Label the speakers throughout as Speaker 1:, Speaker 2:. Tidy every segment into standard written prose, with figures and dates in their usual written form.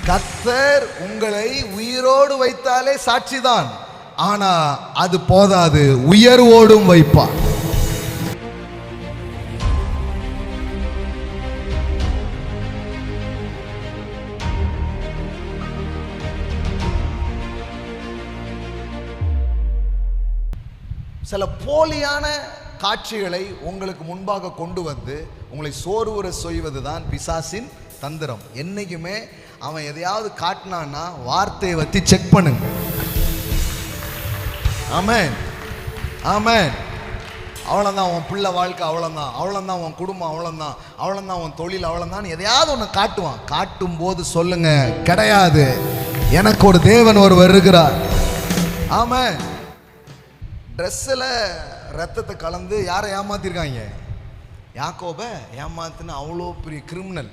Speaker 1: கர்த்தர் உங்களை உயிரோடு வைத்தாலே சாட்சிதான், ஆனா அது போதாது, உயர்வோடும் வைப்பார். சில போலியான காட்சிகளை உங்களுக்கு முன்பாக கொண்டு வந்து உங்களை சோர்வுற செய்வதுதான் பிசாசின் தந்திரம். என்னைக்குமே அவன் எதையாவது காட்டினான்னா வார்த்தையை வச்சு செக் பண்ணுங்க. ஆமென், ஆமென். அவ்வளோதான் உன் பிள்ளை வாழ்க்கை, அவ்வளோதான் உன் குடும்பம், அவ்வளோதான் உன் தொழில், அவ்வளோதான் எதையாவது ஒன்று காட்டுவான். காட்டும் போது சொல்லுங்க, கிடையாது, எனக்கு ஒரு தேவன் ஒருவர் இருக்கிறார். ஆமென். ட்ரெஸ்ஸில் ரத்தத்தை கலந்து யாரை ஏமாத்திருக்காங்க? யாக்கோபை ஏமாத்துன்னு அவ்வளோ பெரிய கிரிமினல்.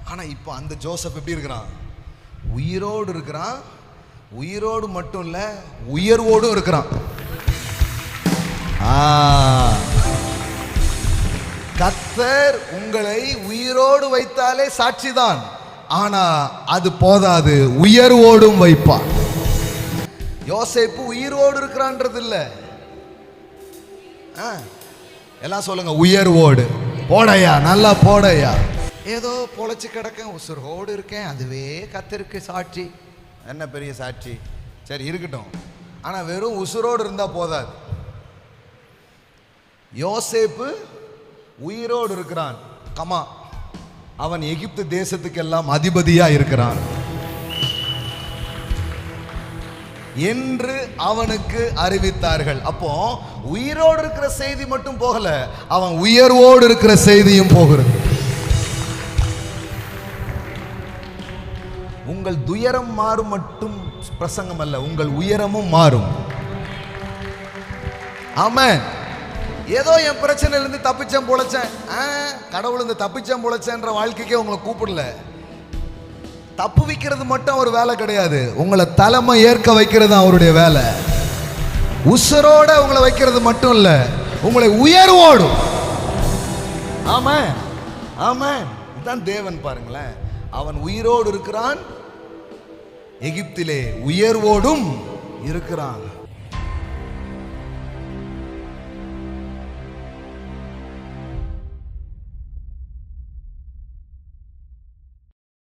Speaker 1: ஆனால் இப்போ அந்த ஜோசப் எப்படி இருக்கிறான்? உயிரோடு இருக்கிறான். உயிரோடு மட்டும் இல்லை, உயர்வோடும் இருக்கிறான். கர்த்தர் உங்களை உயிரோடு வைத்தாலே சாட்சிதான், ஆனா அது போதாது, உயர்வோடும் வைப்பார். யோசேப்பு உயிரோடு இருக்கிறான்றது இல்ல, எல்லாம் சொல்லுங்க, உயர்வோடு. போடையா, நல்லா போடையா. ஏதோ பொழைச்சு கிடக்கேன், உசுரோடு இருக்கேன், அதுவே கர்த்தருக்கு சாட்சி. என்ன பெரிய சாட்சி? சரி இருக்கட்டும், ஆனா வெறும் உசுரோடு இருந்தா போதாது. யோசேப்பு உயிரோடு இருக்கிறான், கமா, அவன் எகிப்து தேசத்துக்கெல்லாம் அதிபதியா இருக்கிறான் என்று அவனுக்கு அறிவித்தார்கள். அப்போ உயிரோடு இருக்கிற செய்தி மட்டும் போகல, அவன் உயர்வோடு இருக்கிற செய்தியும் போகிறது. உங்கள் துயரம் மாறும் மட்டும் பிரசங்கம் அல்ல, உங்கள் உயரமும் மாறும். ஆமென். ஏதோ என் பிரச்சனையிலிருந்து தப்பிச்சேன் பொழைச்சேன், கடவுள் இந்த தப்பிச்சேன் பொழைச்சேன்ற வாழ்க்கைக்கே உங்களை கூப்பிடல. தப்பு வைக்கிறது மட்டும் ஒரு வேலை கிடையாது, உங்களை தலைமை ஏற்க வைக்கிறது அவருடைய வேலை. உசுரோட உங்களை வைக்கிறது மட்டும் இல்ல, உங்களை உயர்வோடும். ஆமென், ஆமென். இதுதான் தேவன். பாருங்களேன், அவன் உயிரோடு இருக்கிறான், எகிப்திலே உயர்வோடும் இருக்கிறான்.